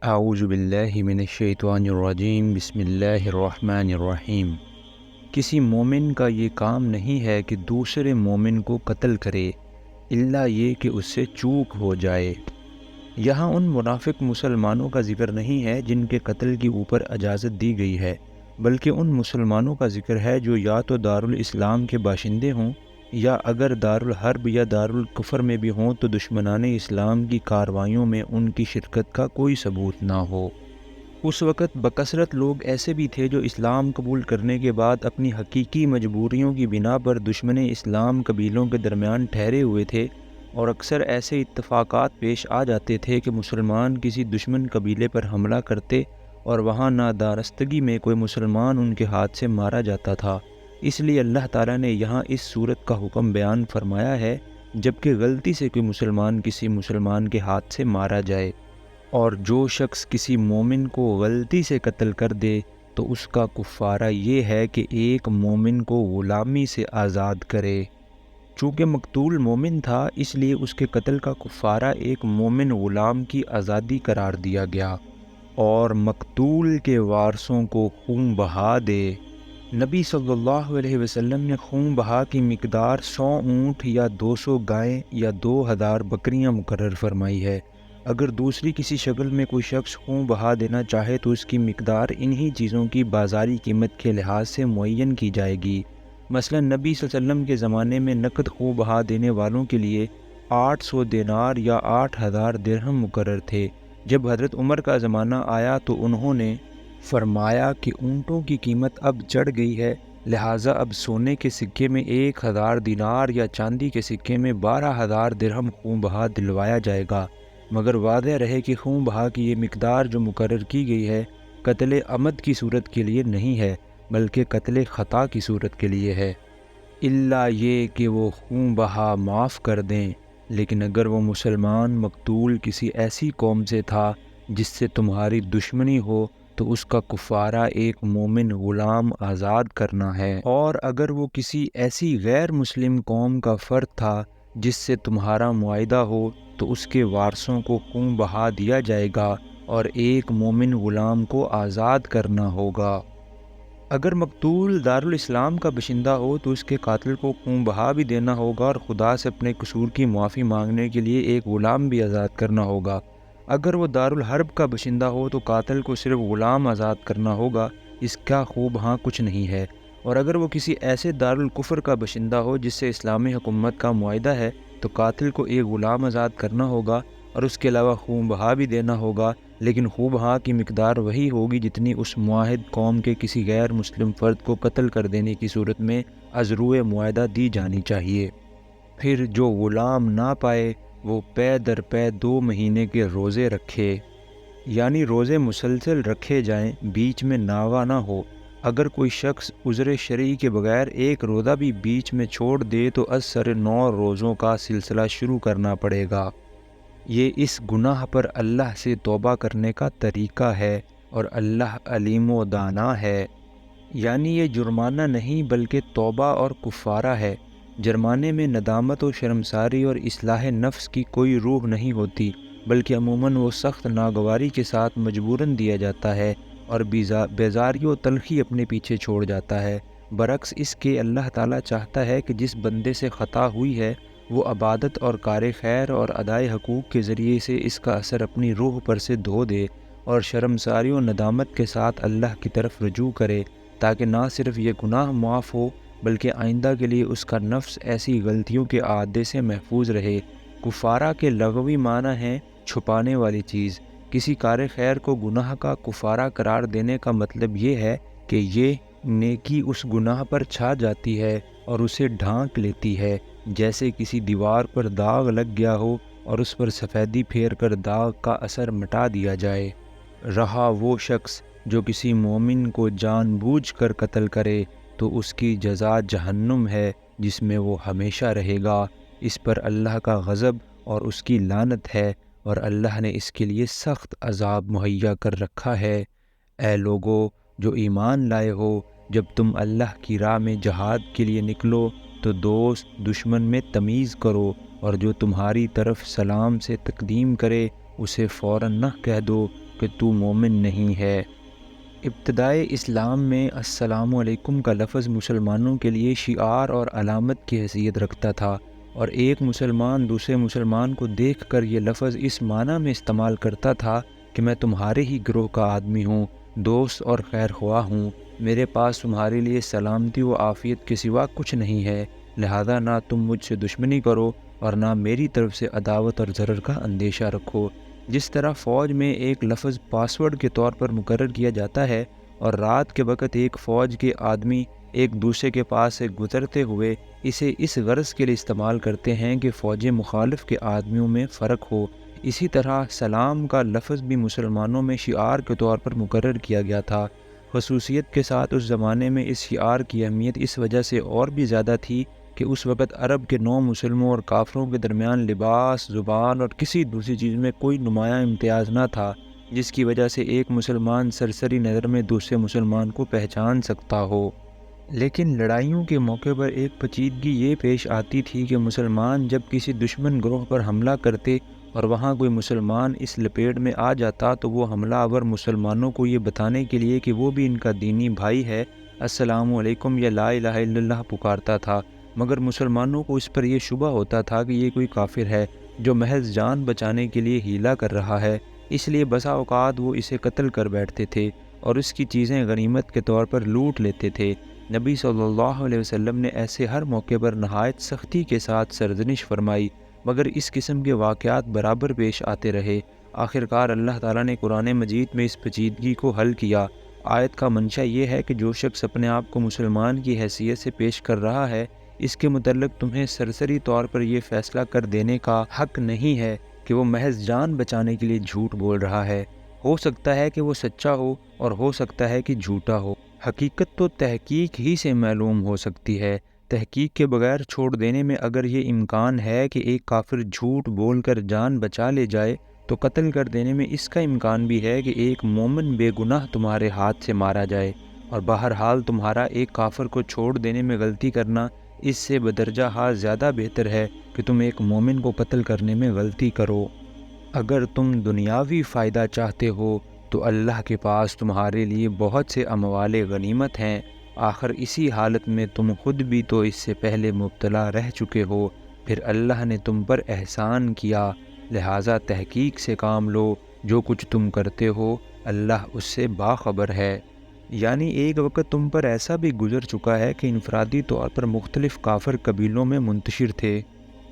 اعوذ باللہ من الشیطان الرجیم بسم اللہ الرحمن الرحیم۔ کسی مومن کا یہ کام نہیں ہے کہ دوسرے مومن کو قتل کرے الا یہ کہ اس سے چوک ہو جائے۔ یہاں ان منافق مسلمانوں کا ذکر نہیں ہے جن کے قتل کی اوپر اجازت دی گئی ہے، بلکہ ان مسلمانوں کا ذکر ہے جو یا تو دارالاسلام کے باشندے ہوں یا اگر دارالحرب یا دارالکفر میں بھی ہوں تو دشمنان اسلام کی کارروائیوں میں ان کی شرکت کا کوئی ثبوت نہ ہو۔ اس وقت بکثرت لوگ ایسے بھی تھے جو اسلام قبول کرنے کے بعد اپنی حقیقی مجبوریوں کی بنا پر دشمن اسلام قبیلوں کے درمیان ٹھہرے ہوئے تھے، اور اکثر ایسے اتفاقات پیش آ جاتے تھے کہ مسلمان کسی دشمن قبیلے پر حملہ کرتے اور وہاں نادارستگی میں کوئی مسلمان ان کے ہاتھ سے مارا جاتا تھا۔ اس لیے اللہ تعالیٰ نے یہاں اس صورت کا حکم بیان فرمایا ہے جبکہ غلطی سے کوئی مسلمان کسی مسلمان کے ہاتھ سے مارا جائے، اور جو شخص کسی مومن کو غلطی سے قتل کر دے تو اس کا کفارہ یہ ہے کہ ایک مومن کو غلامی سے آزاد کرے۔ چونکہ مقتول مومن تھا اس لیے اس کے قتل کا کفارہ ایک مومن غلام کی آزادی قرار دیا گیا، اور مقتول کے وارثوں کو خون بہا دے۔ نبی صلی اللہ علیہ وسلم نے خون بہا کی مقدار 100 اونٹ یا 200 گائیں یا 2000 بکریاں مقرر فرمائی ہے۔ اگر دوسری کسی شکل میں کوئی شخص خون بہا دینا چاہے تو اس کی مقدار انہی چیزوں کی بازاری قیمت کے لحاظ سے معین کی جائے گی۔ مثلا نبی صلی اللہ علیہ وسلم کے زمانے میں نقد خون بہا دینے والوں کے لیے 800 دینار یا 8000 درہم مقرر تھے۔ جب حضرت عمر کا زمانہ آیا تو انہوں نے فرمایا کہ اونٹوں کی قیمت اب چڑھ گئی ہے، لہٰذا اب سونے کے سکے میں 1000 دینار یا چاندی کے سکے میں 12000 درہم خون بہا دلوایا جائے گا، مگر واضح رہے کہ خون بہا کی یہ مقدار جو مقرر کی گئی ہے قتل عمد کی صورت کے لیے نہیں ہے بلکہ قتل خطا کی صورت کے لیے ہے، الا یہ کہ وہ خون بہا معاف کر دیں۔ لیکن اگر وہ مسلمان مقتول کسی ایسی قوم سے تھا جس سے تمہاری دشمنی ہو تو اس کا کفارہ ایک مومن غلام آزاد کرنا ہے، اور اگر وہ کسی ایسی غیر مسلم قوم کا فرد تھا جس سے تمہارا معاہدہ ہو تو اس کے وارثوں کو خون بہا دیا جائے گا اور ایک مومن غلام کو آزاد کرنا ہوگا۔ اگر مقتول دارالاسلام کا باشندہ ہو تو اس کے قاتل کو خون بہا بھی دینا ہوگا اور خدا سے اپنے قصور کی معافی مانگنے کے لیے ایک غلام بھی آزاد کرنا ہوگا۔ اگر وہ دارالحرب کا باشندہ ہو تو قاتل کو صرف غلام آزاد کرنا ہوگا، اس کا خون بہا کچھ نہیں ہے، اور اگر وہ کسی ایسے دارالکفر کا باشندہ ہو جس سے اسلامی حکومت کا معاہدہ ہے تو قاتل کو ایک غلام آزاد کرنا ہوگا اور اس کے علاوہ خون بہا بھی دینا ہوگا، لیکن خون بہا کی مقدار وہی ہوگی جتنی اس معاہد قوم کے کسی غیر مسلم فرد کو قتل کر دینے کی صورت میں از روئے معاہدہ دی جانی چاہیے۔ پھر جو غلام نہ پائے وہ پے در پے 2 مہینے کے روزے رکھے، یعنی روزے مسلسل رکھے جائیں، بیچ میں ناغہ نہ ہو۔ اگر کوئی شخص عذر شرعی کے بغیر ایک روزہ بھی بیچ میں چھوڑ دے تو از سر 9 روزوں کا سلسلہ شروع کرنا پڑے گا۔ یہ اس گناہ پر اللہ سے توبہ کرنے کا طریقہ ہے، اور اللہ علیم و دانا ہے۔ یعنی یہ جرمانہ نہیں بلکہ توبہ اور کفارہ ہے۔ جرمانے میں ندامت و شرمساری اور اصلاح نفس کی کوئی روح نہیں ہوتی، بلکہ عموماً وہ سخت ناگواری کے ساتھ مجبوراً دیا جاتا ہے اور بیزاری و تلخی اپنے پیچھے چھوڑ جاتا ہے۔ برعکس اس کے اللہ تعالیٰ چاہتا ہے کہ جس بندے سے خطا ہوئی ہے وہ عبادت اور کار خیر اور ادائے حقوق کے ذریعے سے اس کا اثر اپنی روح پر سے دھو دے اور شرمساری و ندامت کے ساتھ اللہ کی طرف رجوع کرے، تاکہ نہ صرف یہ گناہ معاف ہو بلکہ آئندہ کے لیے اس کا نفس ایسی غلطیوں کے عادے سے محفوظ رہے۔ کفارہ کے لغوی معنی ہیں چھپانے والی چیز۔ کسی کار خیر کو گناہ کا کفارہ قرار دینے کا مطلب یہ ہے کہ یہ نیکی اس گناہ پر چھا جاتی ہے اور اسے ڈھانک لیتی ہے، جیسے کسی دیوار پر داغ لگ گیا ہو اور اس پر سفیدی پھیر کر داغ کا اثر مٹا دیا جائے۔ رہا وہ شخص جو کسی مومن کو جان بوجھ کر قتل کرے تو اس کی جزا جہنم ہے جس میں وہ ہمیشہ رہے گا۔ اس پر اللہ کا غضب اور اس کی لعنت ہے، اور اللہ نے اس کے لیے سخت عذاب مہیا کر رکھا ہے۔ اے لوگو جو ایمان لائے ہو، جب تم اللہ کی راہ میں جہاد کے لیے نکلو تو دوست دشمن میں تمیز کرو، اور جو تمہاری طرف سلام سے تقدیم کرے اسے فوراً نہ کہہ دو کہ تو مومن نہیں ہے۔ ابتدائے اسلام میں السلام علیکم کا لفظ مسلمانوں کے لیے شعار اور علامت کی حیثیت رکھتا تھا، اور ایک مسلمان دوسرے مسلمان کو دیکھ کر یہ لفظ اس معنی میں استعمال کرتا تھا کہ میں تمہارے ہی گروہ کا آدمی ہوں، دوست اور خیر خواہ ہوں، میرے پاس تمہارے لیے سلامتی و عافیت کے سوا کچھ نہیں ہے، لہذا نہ تم مجھ سے دشمنی کرو اور نہ میری طرف سے عداوت اور ضرر کا اندیشہ رکھو۔ جس طرح فوج میں ایک لفظ پاسورڈ کے طور پر مقرر کیا جاتا ہے اور رات کے وقت ایک فوج کے آدمی ایک دوسرے کے پاس سے گزرتے ہوئے اسے اس غرض کے لیے استعمال کرتے ہیں کہ فوج مخالف کے آدمیوں میں فرق ہو، اسی طرح سلام کا لفظ بھی مسلمانوں میں شعار کے طور پر مقرر کیا گیا تھا۔ خصوصیت کے ساتھ اس زمانے میں اس شعار کی اہمیت اس وجہ سے اور بھی زیادہ تھی کہ اس وقت عرب کے نو مسلموں اور کافروں کے درمیان لباس، زبان اور کسی دوسری چیز میں کوئی نمایاں امتیاز نہ تھا جس کی وجہ سے ایک مسلمان سرسری نظر میں دوسرے مسلمان کو پہچان سکتا ہو۔ لیکن لڑائیوں کے موقع پر ایک پیچیدگی یہ پیش آتی تھی کہ مسلمان جب کسی دشمن گروہ پر حملہ کرتے اور وہاں کوئی مسلمان اس لپیٹ میں آ جاتا تو وہ حملہ آور مسلمانوں کو یہ بتانے کے لیے کہ وہ بھی ان کا دینی بھائی ہے، السلام علیکم یا لا الہ الا اللہ پکارتا تھا، مگر مسلمانوں کو اس پر یہ شبہ ہوتا تھا کہ یہ کوئی کافر ہے جو محض جان بچانے کے لیے حیلہ کر رہا ہے، اس لیے بسا اوقات وہ اسے قتل کر بیٹھتے تھے اور اس کی چیزیں غنیمت کے طور پر لوٹ لیتے تھے۔ نبی صلی اللہ علیہ وسلم نے ایسے ہر موقع پر نہایت سختی کے ساتھ سرزنش فرمائی، مگر اس قسم کے واقعات برابر پیش آتے رہے۔ آخرکار اللہ تعالیٰ نے قرآن مجید میں اس پیچیدگی کو حل کیا۔ آیت کا منشا یہ ہے کہ جو شخص اپنے آپ کو مسلمان کی حیثیت سے پیش کر رہا ہے، اس کے متعلق تمہیں سرسری طور پر یہ فیصلہ کر دینے کا حق نہیں ہے کہ وہ محض جان بچانے کے لیے جھوٹ بول رہا ہے۔ ہو سکتا ہے کہ وہ سچا ہو اور ہو سکتا ہے کہ جھوٹا ہو۔ حقیقت تو تحقیق ہی سے معلوم ہو سکتی ہے۔ تحقیق کے بغیر چھوڑ دینے میں اگر یہ امکان ہے کہ ایک کافر جھوٹ بول کر جان بچا لے جائے تو قتل کر دینے میں اس کا امکان بھی ہے کہ ایک مومن بے گناہ تمہارے ہاتھ سے مارا جائے، اور بہرحال تمہارا ایک کافر کو چھوڑ دینے میں غلطی کرنا اس سے بدرجہ ہاں زیادہ بہتر ہے کہ تم ایک مومن کو قتل کرنے میں غلطی کرو۔ اگر تم دنیاوی فائدہ چاہتے ہو تو اللہ کے پاس تمہارے لیے بہت سے اموال غنیمت ہیں، آخر اسی حالت میں تم خود بھی تو اس سے پہلے مبتلا رہ چکے ہو، پھر اللہ نے تم پر احسان کیا، لہٰذا تحقیق سے کام لو، جو کچھ تم کرتے ہو اللہ اس سے باخبر ہے۔ یعنی ایک وقت تم پر ایسا بھی گزر چکا ہے کہ انفرادی طور پر مختلف کافر قبیلوں میں منتشر تھے،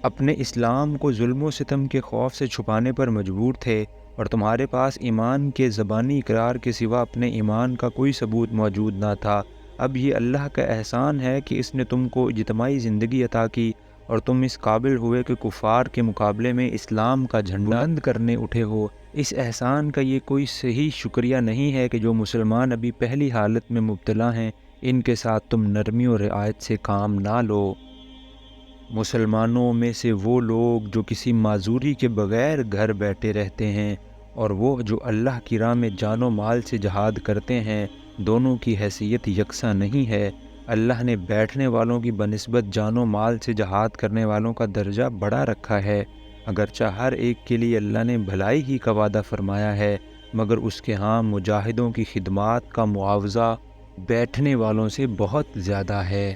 اپنے اسلام کو ظلم و ستم کے خوف سے چھپانے پر مجبور تھے، اور تمہارے پاس ایمان کے زبانی اقرار کے سوا اپنے ایمان کا کوئی ثبوت موجود نہ تھا۔ اب یہ اللہ کا احسان ہے کہ اس نے تم کو اجتماعی زندگی عطا کی اور تم اس قابل ہوئے کہ کفار کے مقابلے میں اسلام کا جھنڈا بلند کرنے اٹھے ہو۔ اس احسان کا یہ کوئی صحیح شکریہ نہیں ہے کہ جو مسلمان ابھی پہلی حالت میں مبتلا ہیں ان کے ساتھ تم نرمی اور رعایت سے کام نہ لو۔ مسلمانوں میں سے وہ لوگ جو کسی معذوری کے بغیر گھر بیٹھے رہتے ہیں اور وہ جو اللہ کی راہ میں جان و مال سے جہاد کرتے ہیں، دونوں کی حیثیت یکساں نہیں ہے۔ اللہ نے بیٹھنے والوں کی بنسبت جان و مال سے جہاد کرنے والوں کا درجہ بڑا رکھا ہے، اگرچہ ہر ایک کے لیے اللہ نے بھلائی ہی کا وعدہ فرمایا ہے، مگر اس کے ہاں مجاہدوں کی خدمات کا معاوضہ بیٹھنے والوں سے بہت زیادہ ہے۔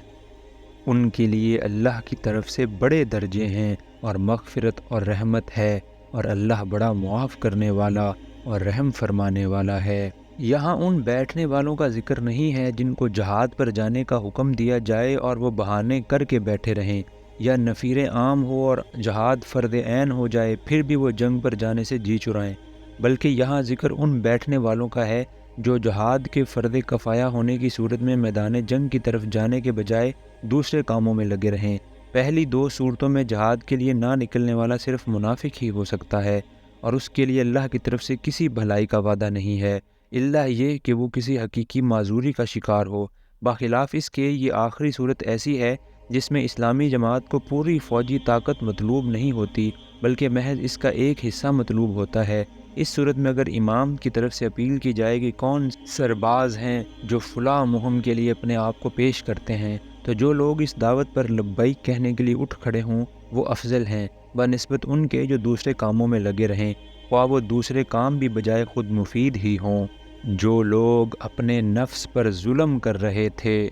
ان کے لیے اللہ کی طرف سے بڑے درجے ہیں اور مغفرت اور رحمت ہے، اور اللہ بڑا معاف کرنے والا اور رحم فرمانے والا ہے۔ یہاں ان بیٹھنے والوں کا ذکر نہیں ہے جن کو جہاد پر جانے کا حکم دیا جائے اور وہ بہانے کر کے بیٹھے رہیں، یا نفیر عام ہو اور جہاد فرض عین ہو جائے پھر بھی وہ جنگ پر جانے سے جی چرائیں، بلکہ یہاں ذکر ان بیٹھنے والوں کا ہے جو جہاد کے فرض کفایہ ہونے کی صورت میں میدان جنگ کی طرف جانے کے بجائے دوسرے کاموں میں لگے رہیں۔ پہلی دو صورتوں میں جہاد کے لیے نہ نکلنے والا صرف منافق ہی ہو سکتا ہے، اور اس کے لیے اللہ کی طرف سے کسی بھلائی کا وعدہ نہیں ہے، الا یہ کہ وہ کسی حقیقی معذوری کا شکار ہو۔ بخلاف اس کے یہ آخری صورت ایسی ہے جس میں اسلامی جماعت کو پوری فوجی طاقت مطلوب نہیں ہوتی بلکہ محض اس کا ایک حصہ مطلوب ہوتا ہے۔ اس صورت میں اگر امام کی طرف سے اپیل کی جائے کہ کون سرباز ہیں جو فلاں مہم کے لیے اپنے آپ کو پیش کرتے ہیں، تو جو لوگ اس دعوت پر لبیک کہنے کے لیے اٹھ کھڑے ہوں وہ افضل ہیں بنسبت ان کے جو دوسرے کاموں میں لگے رہیں۔ خواہ وہ دوسرے کام بھی بجائے خود مفید ہی ہوں۔ جو لوگ اپنے نفس پر ظلم کر رہے تھے،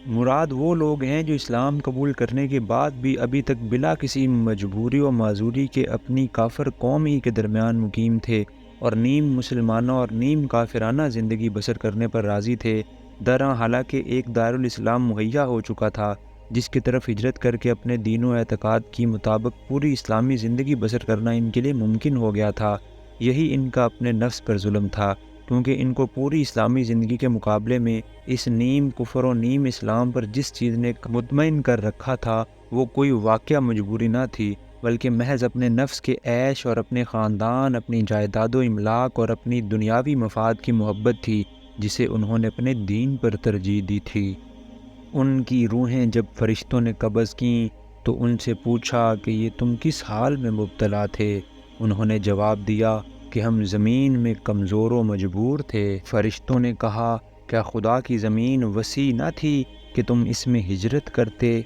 مراد وہ لوگ ہیں جو اسلام قبول کرنے کے بعد بھی ابھی تک بلا کسی مجبوری و معذوری کے اپنی کافر قوم ہی کے درمیان مقیم تھے اور نیم مسلمانوں اور نیم کافرانہ زندگی بسر کرنے پر راضی تھے۔ درا حالانکہ ایک دارالاسلام مہیا ہو چکا تھا جس کی طرف ہجرت کر کے اپنے دین و اعتقاد کی مطابق پوری اسلامی زندگی بسر کرنا ان کے لیے ممکن ہو گیا تھا۔ یہی ان کا اپنے نفس پر ظلم تھا، کیونکہ ان کو پوری اسلامی زندگی کے مقابلے میں اس نیم کفر و نیم اسلام پر جس چیز نے مطمئن کر رکھا تھا وہ کوئی واقعہ مجبوری نہ تھی، بلکہ محض اپنے نفس کے عیش اور اپنے خاندان، اپنی جائیداد و املاک اور اپنی دنیاوی مفاد کی محبت تھی جسے انہوں نے اپنے دین پر ترجیح دی تھی۔ ان کی روحیں جب فرشتوں نے قبض کیں تو ان سے پوچھا کہ یہ تم کس حال میں مبتلا تھے؟ انہوں نے جواب دیا کہ ہم زمین میں کمزور و مجبور تھے۔ فرشتوں نے کہا، کیا خدا کی زمین وسیع نہ تھی کہ تم اس میں ہجرت کرتے؟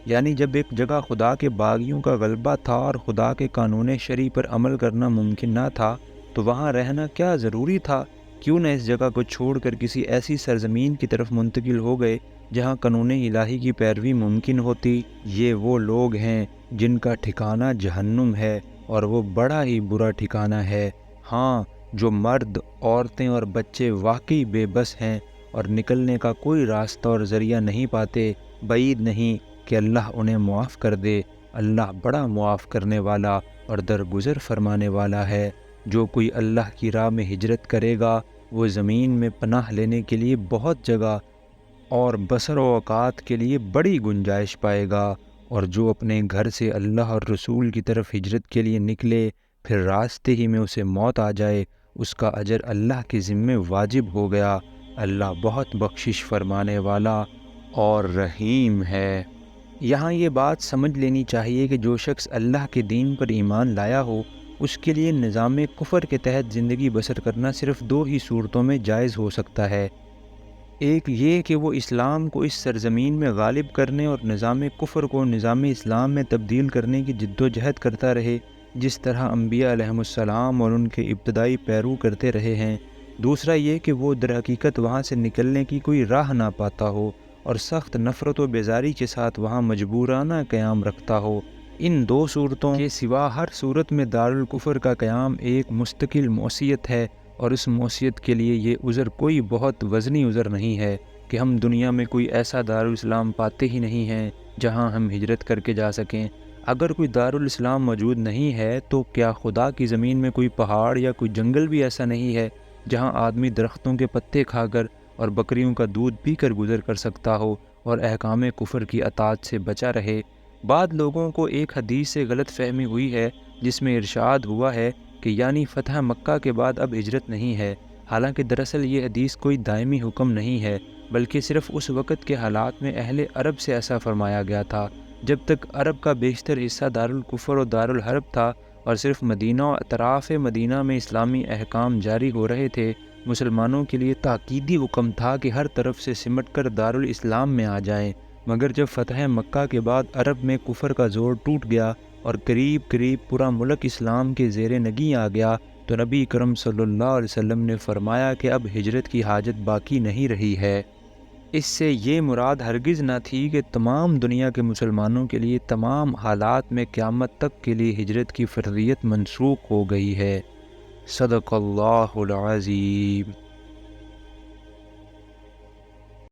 یعنی جب ایک جگہ خدا کے باغیوں کا غلبہ تھا اور خدا کے قانون شرعی پر عمل کرنا ممکن نہ تھا تو وہاں رہنا کیا ضروری تھا؟ کیوں نہ اس جگہ کو چھوڑ کر کسی ایسی سرزمین کی طرف منتقل ہو گئے جہاں قانون الہی کی پیروی ممکن ہوتی؟ یہ وہ لوگ ہیں جن کا ٹھکانہ جہنم ہے، اور وہ بڑا ہی برا ٹھکانہ ہے۔ ہاں، جو مرد، عورتیں اور بچے واقعی بے بس ہیں اور نکلنے کا کوئی راستہ اور ذریعہ نہیں پاتے، بعید نہیں کہ اللہ انہیں معاف کر دے۔ اللہ بڑا معاف کرنے والا اور درگزر فرمانے والا ہے۔ جو کوئی اللہ کی راہ میں ہجرت کرے گا وہ زمین میں پناہ لینے کے لیے بہت جگہ اور بسر و اوقات کے لیے بڑی گنجائش پائے گا، اور جو اپنے گھر سے اللہ اور رسول کی طرف ہجرت کے لیے نکلے پھر راستے ہی میں اسے موت آ جائے، اس کا اجر اللہ کے ذمے واجب ہو گیا۔ اللہ بہت بخشش فرمانے والا اور رحیم ہے۔ یہاں یہ بات سمجھ لینی چاہیے کہ جو شخص اللہ کے دین پر ایمان لایا ہو اس کے لیے نظام کفر کے تحت زندگی بسر کرنا صرف دو ہی صورتوں میں جائز ہو سکتا ہے۔ ایک یہ کہ وہ اسلام کو اس سرزمین میں غالب کرنے اور نظام کفر کو نظام اسلام میں تبدیل کرنے کی جد و جہد کرتا رہے، جس طرح انبیاء علیہم السلام اور ان کے ابتدائی پیرو کرتے رہے ہیں۔ دوسرا یہ کہ وہ در حقیقت وہاں سے نکلنے کی کوئی راہ نہ پاتا ہو اور سخت نفرت و بیزاری کے ساتھ وہاں مجبورانہ قیام رکھتا ہو۔ ان دو صورتوں کے سوا ہر صورت میں دارالکفر کا قیام ایک مستقل معصیت ہے، اور اس معصیت کے لیے یہ عذر کوئی بہت وزنی عذر نہیں ہے کہ ہم دنیا میں کوئی ایسا دارالاسلام پاتے ہی نہیں ہیں جہاں ہم ہجرت کر کے جا سکیں۔ اگر کوئی دارالاسلام موجود نہیں ہے تو کیا خدا کی زمین میں کوئی پہاڑ یا کوئی جنگل بھی ایسا نہیں ہے جہاں آدمی درختوں کے پتے کھا کر اور بکریوں کا دودھ پی کر گزر کر سکتا ہو اور احکام کفر کی اطاعت سے بچا رہے؟ بعض لوگوں کو ایک حدیث سے غلط فہمی ہوئی ہے جس میں ارشاد ہوا ہے کہ یعنی فتح مکہ کے بعد اب ہجرت نہیں ہے، حالانکہ دراصل یہ حدیث کوئی دائمی حکم نہیں ہے، بلکہ صرف اس وقت کے حالات میں اہل عرب سے ایسا فرمایا گیا تھا جب تک عرب کا بیشتر حصہ دارالکفر و دارالحرب تھا اور صرف مدینہ و اطراف مدینہ میں اسلامی احکام جاری ہو رہے تھے۔ مسلمانوں کے لیے تاکیدی حکم تھا کہ ہر طرف سے سمٹ کر دارالاسلام میں آ جائیں، مگر جب فتح مکہ کے بعد عرب میں کفر کا زور ٹوٹ گیا اور قریب قریب پورا ملک اسلام کے زیر نگیں آ گیا تو نبی کرم صلی اللہ علیہ وسلم نے فرمایا کہ اب ہجرت کی حاجت باقی نہیں رہی ہے۔ اس سے یہ مراد ہرگز نہ تھی کہ تمام دنیا کے مسلمانوں کے لیے تمام حالات میں قیامت تک کے لیے ہجرت کی فرضیت منسوخ ہو گئی ہے۔ صدق اللہ العظیم۔